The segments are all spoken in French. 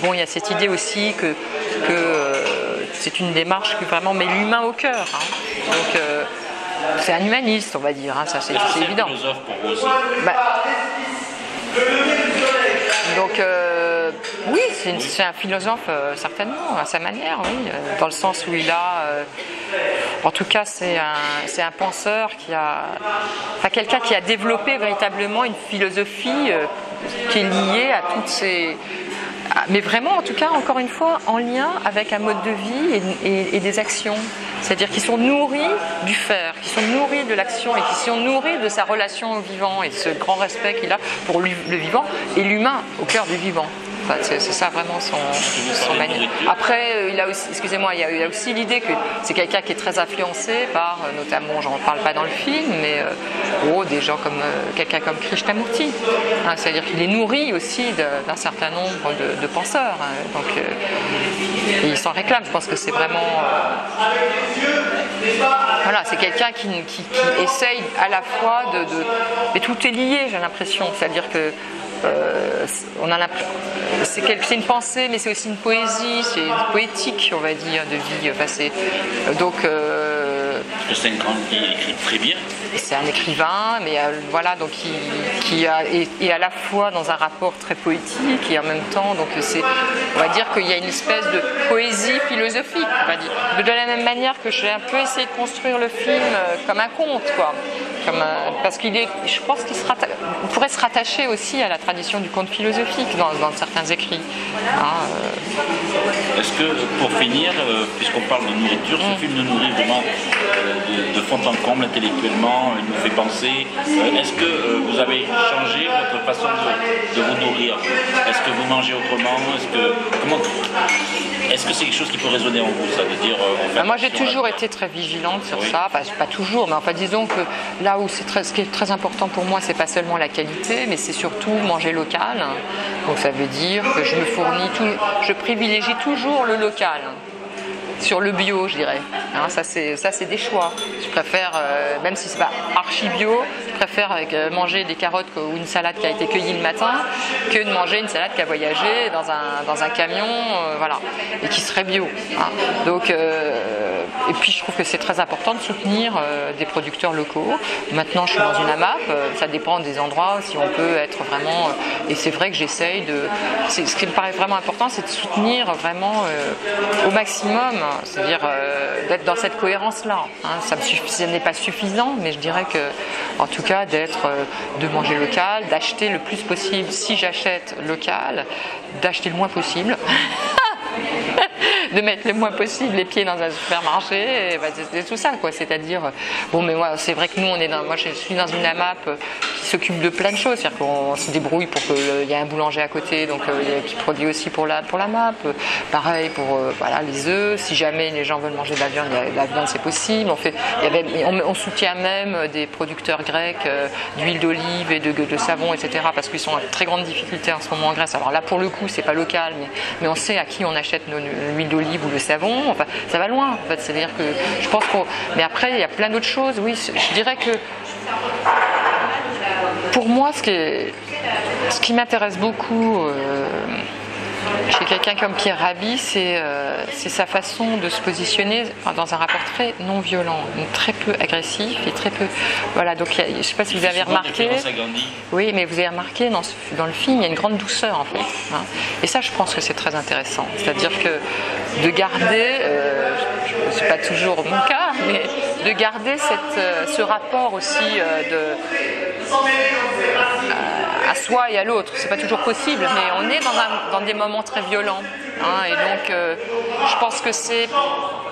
Bon, il y a cette idée aussi que c'est une démarche qui vraiment met l'humain au cœur. Hein. Donc, c'est un humaniste, on va dire. Hein, ça, c'est évident. Philosophe pour vous aussi. Donc, oui, c'est un philosophe, certainement, à sa manière, oui, dans le sens où il a... en tout cas, c'est un penseur quelqu'un qui a développé véritablement une philosophie qui est liée à toutes ces... Mais vraiment, en tout cas, encore une fois, en lien avec un mode de vie et des actions. C'est-à-dire qu'ils sont nourris du faire, qui sont nourris de l'action et qui sont nourris de sa relation au vivant et de ce grand respect qu'il a pour le vivant et l'humain au cœur du vivant. Enfin, c'est ça vraiment son manière. Après, il a aussi, excusez-moi, il y a aussi l'idée que c'est quelqu'un qui est très influencé par, notamment, j'en parle pas dans le film, mais des gens comme quelqu'un comme Krishnamurti. Hein, c'est-à-dire qu'il est nourri aussi d'un certain nombre de penseurs. Hein, donc, il s'en réclame. Je pense que c'est vraiment, voilà, c'est quelqu'un qui essaye à la fois mais tout est lié, j'ai l'impression. C'est-à-dire que c'est une pensée, mais c'est aussi une poésie, c'est une poétique, on va dire, de vie passée. Donc, parce que c'est un grand qui écrit très bien. C'est un écrivain, mais voilà, donc qui est à la fois dans un rapport très poétique et en même temps, donc on va dire qu'il y a une espèce de poésie philosophique. On va dire. De la même manière que j'ai un peu essayé de construire le film comme un conte, quoi. Parce je pense qu'il pourrait se rattacher aussi à la tradition du conte philosophique dans certains écrits. Est-ce que, pour finir, puisqu'on parle de nourriture, ce film nous nourrit vraiment de fond en comble intellectuellement, il nous fait penser. Est-ce que vous avez changé votre façon de vous nourrir? Est-ce que vous mangez autrement? Est-ce que c'est quelque chose qui peut résonner en vous, ça, de dire moi, j'ai toujours été très vigilante sur ça, pas toujours, mais enfin, disons que là où ce qui est très important pour moi, c'est pas seulement la qualité, mais c'est surtout manger local. Donc ça veut dire que je privilégie toujours le local. Sur le bio, je dirais. Ça, c'est des choix. Je préfère, même si c'est pas archi bio, je préfère manger des carottes ou une salade qui a été cueillie le matin que de manger une salade qui a voyagé dans un camion, voilà, et qui serait bio. Donc, et puis je trouve que c'est très important de soutenir des producteurs locaux. Maintenant, je suis dans une AMAP, ça dépend des endroits, si on peut être vraiment... et c'est vrai que j'essaye de... Ce qui me paraît vraiment important, c'est de soutenir vraiment au maximum, c'est-à-dire d'être dans cette cohérence-là. Ça n'est pas suffisant, mais je dirais que, en tout cas, de manger local, d'acheter le plus possible, si j'achète local, d'acheter le moins possible. De mettre le moins possible les pieds dans un supermarché, c'est tout ça, quoi. C'est-à-dire, bon, mais moi, c'est vrai que nous, moi, je suis dans une AMAP qui s'occupe de plein de choses, c'est-à-dire qu'on se débrouille pour qu'il y ait un boulanger à côté, donc qui produit aussi pour la MAP. Pareil pour voilà, les œufs. Si jamais les gens veulent manger de la viande, c'est possible. On soutient même des producteurs grecs d'huile d'olive et de savon, etc. Parce qu'ils sont en très grande difficulté en ce moment en Grèce. Alors là, pour le coup, c'est pas local, mais on sait à qui on achète l'huile d'olive ou le savon. Enfin, ça va loin. En fait, c'est-à-dire que je pense mais après, il y a plein d'autres choses. Oui, je dirais que pour moi, ce qui m'intéresse beaucoup chez quelqu'un comme Pierre Rabhi, c'est sa façon de se positionner dans un rapport très non violent, donc très peu agressif et très peu. Voilà, donc je ne sais pas si vous avez remarqué. Oui, mais vous avez remarqué dans le film, il y a une grande douceur en fait. Et ça, je pense que c'est très intéressant. C'est-à-dire que de garder, c'est pas toujours mon cas, mais de garder ce rapport aussi à soi et à l'autre. C'est pas toujours possible, mais on est dans des moments très violents. Et donc, je pense que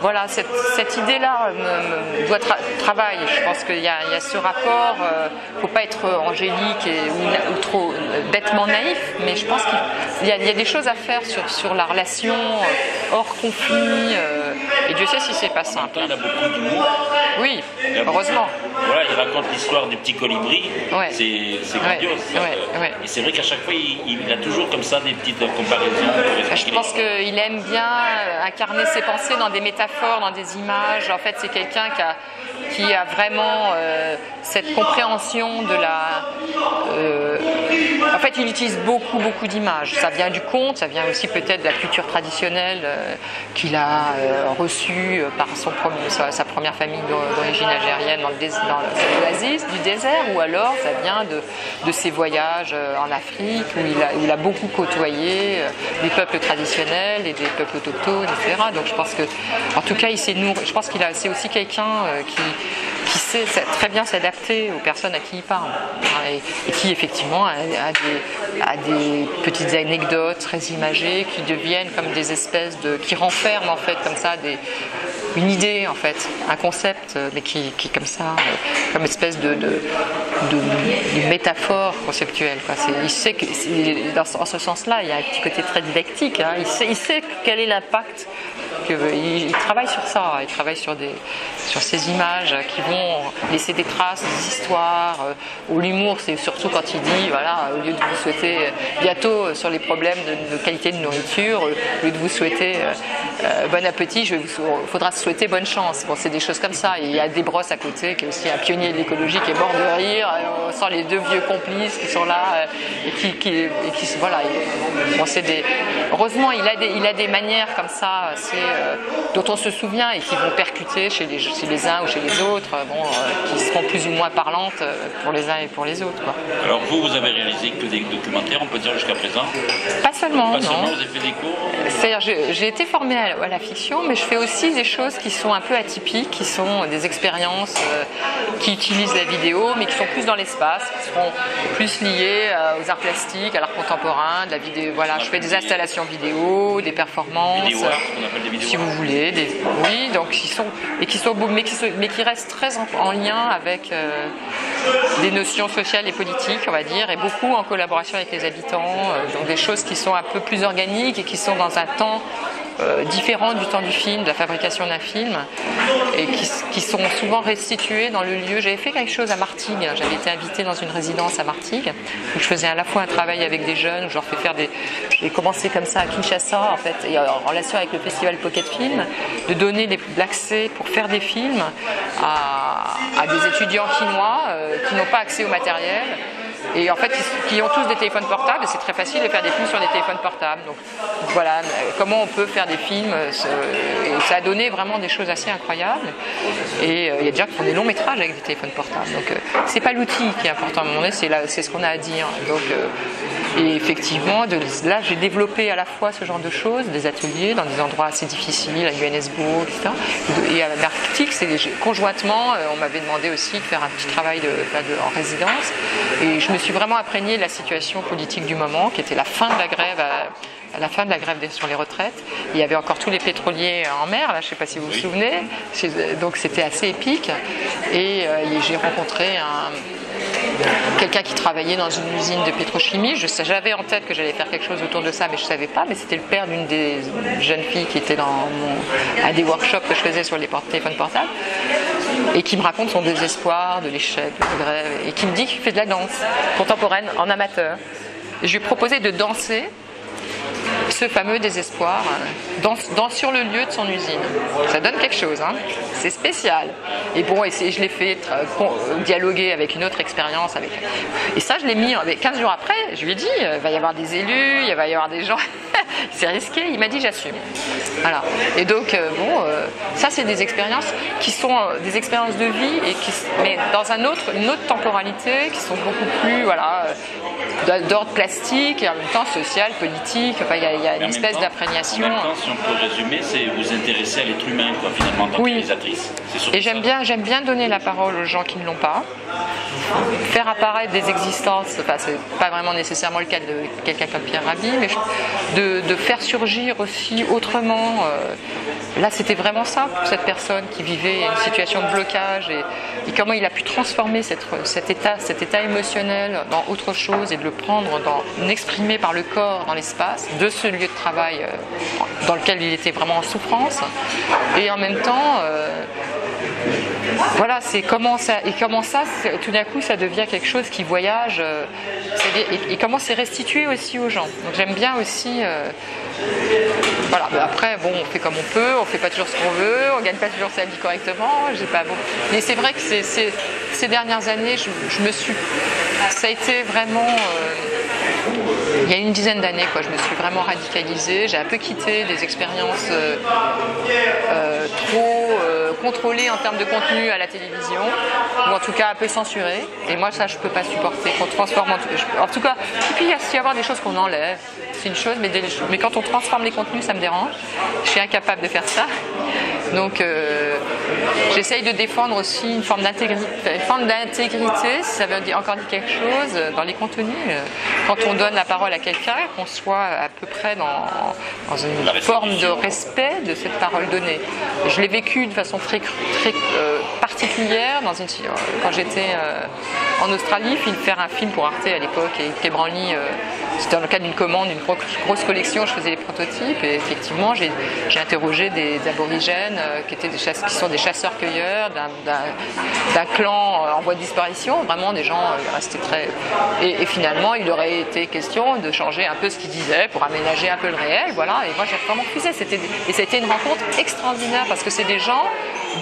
voilà, cette idée-là doit travailler. Je pense qu'il y a ce rapport. Il ne faut pas être angélique ou trop bêtement naïf, mais je pense qu'il y a des choses à faire sur la relation hors conflit. Et Dieu sait si c'est pas simple. Il a beaucoup d'humour. Oui, heureusement. Voilà, il raconte l'histoire du petit colibri. Ouais. C'est grandiose. Ouais. Et c'est vrai qu'à chaque fois, il a toujours comme ça des petites comparaisons. Je pense qu'il aime bien incarner ses pensées dans des métaphores, dans des images. En fait, c'est quelqu'un qui a vraiment cette compréhension En fait, il utilise beaucoup d'images. Ça vient du conte, ça vient aussi peut-être de la culture traditionnelle qu'il a reçue par sa première famille d'origine algérienne dans l'oasis du désert, ou alors ça vient de ses voyages en Afrique où il a beaucoup côtoyé des peuples traditionnels et des peuples autochtones, etc. Donc je pense que, en tout cas, je pense c'est aussi quelqu'un qui sait très bien s'adapter aux personnes à qui il parle, et qui effectivement a des petites anecdotes très imagées qui deviennent comme des espèces qui renferment en fait comme ça une idée, en fait, un concept, mais qui comme ça, comme espèce de métaphore conceptuelle, quoi. Il sait que en ce sens-là, il y a un petit côté très didactique, hein. Il sait quel est l'impact. Il travaille sur ça, il travaille sur ces images qui vont laisser des traces, des histoires. L'humour, c'est surtout quand il dit, voilà, au lieu de vous souhaiter bientôt sur les problèmes de qualité de nourriture, au lieu de vous souhaiter bon appétit, il faudra se souhaiter bonne chance. Bon, c'est des choses comme ça. Et il y a Desbrosses à côté, qui est aussi un pionnier de l'écologie, qui est mort de rire. On sent les deux vieux complices qui sont là et qui voilà. Bon, heureusement, il a des manières comme ça, dont on se souvient et qui vont percuter chez les uns ou chez les autres, qui seront plus ou moins parlantes pour les uns et pour les autres, quoi. Alors vous avez réalisé que des documentaires, on peut dire, jusqu'à présent? Pas seulement, non. Vous avez fait des cours? C'est-à-dire, j'ai été formée à la fiction, mais je fais aussi des choses qui sont un peu atypiques, qui sont des expériences qui utilisent la vidéo, mais qui sont plus dans l'espace, qui seront plus liées aux arts plastiques, à l'art contemporain, de la vidéo. Voilà, je fais des installations vidéo, des performances, vidéo art, ce qu'on appelle des vidéo si vous voulez. Oui, donc mais qui restent très en lien avec des notions sociales et politiques, on va dire, et beaucoup en collaboration avec les habitants, donc des choses qui sont un peu plus organiques et qui sont dans un temps différent du temps du film, de la fabrication d'un film, et qui sont souvent restituées dans le lieu. J'avais fait quelque chose à Martigues, j'avais été invitée dans une résidence à Martigues, où je faisais à la fois un travail avec des jeunes, où je leur fais faire j'ai commencé comme ça à Kinshasa, en fait, et en relation avec le festival Pocket Film, de donner l'accès pour faire des films à des étudiants chinois qui n'ont pas accès au matériel, et en fait qui ont tous des téléphones portables, et c'est très facile de faire des films sur des téléphones portables. Donc voilà, comment on peut faire des films, et ça a donné vraiment des choses assez incroyables, et il y a des gens qui font des longs métrages avec des téléphones portables. Donc c'est pas l'outil qui est important à un moment donné, c'est ce qu'on a à dire. Donc et effectivement, là j'ai développé à la fois ce genre de choses, des ateliers dans des endroits assez difficiles, à Johannesburg, etc. Et à l'Arctique, conjointement, on m'avait demandé aussi de faire un petit travail en résidence, et je me suis vraiment imprégnée de la situation politique du moment, qui était la fin de la grève à la fin de la grève sur les retraites. Il y avait encore tous les pétroliers en mer, là, je ne sais pas si vous vous souvenez, donc c'était assez épique, et j'ai rencontré quelqu'un qui travaillait dans une usine de pétrochimie. J'avais en tête que j'allais faire quelque chose autour de ça, mais je ne savais pas. Mais c'était le père d'une des jeunes filles qui était à des workshops que je faisais sur les téléphones portables, et qui me raconte son désespoir de l'échec de la grève, et qui me dit qu'il fait de la danse contemporaine en amateur. Et je lui ai proposé de danser ce fameux désespoir sur le lieu de son usine. Ça donne quelque chose, hein. C'est spécial. Et bon, je l'ai fait dialoguer avec une autre expérience. Et ça, je l'ai mis 15 jours après. Je lui ai dit, il va y avoir des élus, il va y avoir des gens. C'est risqué. Il m'a dit, j'assume. Voilà. Et donc, ça, c'est des expériences qui sont des expériences de vie, mais dans une autre temporalité, qui sont beaucoup plus, d'ordre plastique et en même temps social, politique. Enfin, il y a une espèce d'imprégnation. En même temps, si on peut résumer, c'est vous intéresser à l'être humain, quoi, finalement, en tant que réalisatrice. Et j'aime bien donner la parole aux gens qui ne l'ont pas. Faire apparaître des existences, c'est pas vraiment nécessairement le cas de quelqu'un comme Pierre Rabhi, mais de faire surgir aussi autrement. Là, c'était vraiment ça pour cette personne qui vivait une situation de blocage, et comment il a pu transformer cet état émotionnel dans autre chose, et de le prendre, l'exprimer par le corps dans l'espace de ce lieu de travail dans lequel il était vraiment en souffrance, et en même temps voilà, c'est comment ça tout d'un coup ça devient quelque chose qui voyage, et comment c'est restitué aussi aux gens. Donc j'aime bien aussi voilà, mais après bon, on fait comme on peut, on fait pas toujours ce qu'on veut, on gagne pas toujours sa vie correctement, mais c'est vrai que ces dernières années, ça a été vraiment il y a une dizaine d'années, je me suis vraiment radicalisée. J'ai un peu quitté des expériences trop contrôlées en termes de contenu à la télévision, ou en tout cas un peu censurées. Et moi, ça, je ne peux pas supporter qu'on transforme en tout cas. Et puis, il y a y avoir des choses qu'on enlève. C'est une chose, mais quand on transforme les contenus, ça me dérange. Je suis incapable de faire ça. Donc, j'essaye de défendre aussi une forme d'intégrité. Ça veut dire encore dire quelque chose dans les contenus. Quand on donne la parole à quelqu'un, qu'on soit à peu près dans une forme de respect de cette parole donnée. Je l'ai vécu de façon très particulière quand j'étais en Australie, faire un film pour Arte à l'époque, et Quai Branly, c'était dans le cadre d'une commande, d'une grosse collection, je faisais les prototypes, et effectivement j'ai interrogé des aborigènes qui sont des chasseurs-cueilleurs d'un clan en voie de disparition, vraiment des gens restés très... Et finalement, il aurait été question de changer un peu ce qu'ils disaient pour aménager un peu le réel, voilà, et moi j'ai vraiment refusé. Et ça a été une rencontre extraordinaire, parce que c'est des gens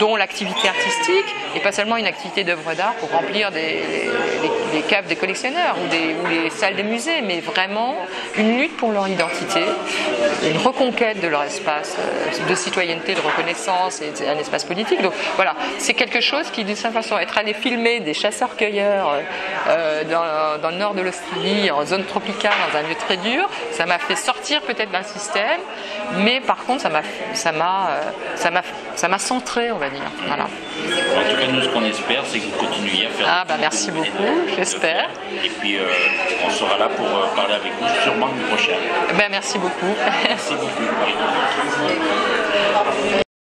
dont l'activité artistique n'est pas seulement une activité d'œuvre d'art pour remplir les caves des collectionneurs ou les salles des musées, mais vraiment une lutte pour leur identité, une reconquête de leur espace de citoyenneté, de reconnaissance et un espace politique. Donc voilà, c'est quelque chose qui, d'une certaine façon, être allé filmer des chasseurs-cueilleurs dans le nord de l'Australie, en zone tropicale, dans un lieu très dur, ça m'a fait sortir peut-être d'un système, mais par contre ça m'a centré, on va dire. Voilà. En tout cas, nous, ce qu'on espère, c'est que vous continuiez à faire. Merci beaucoup, j'espère. Et puis, on sera là pour parler avec vous sûrement l'année prochaine. Merci beaucoup. Merci beaucoup.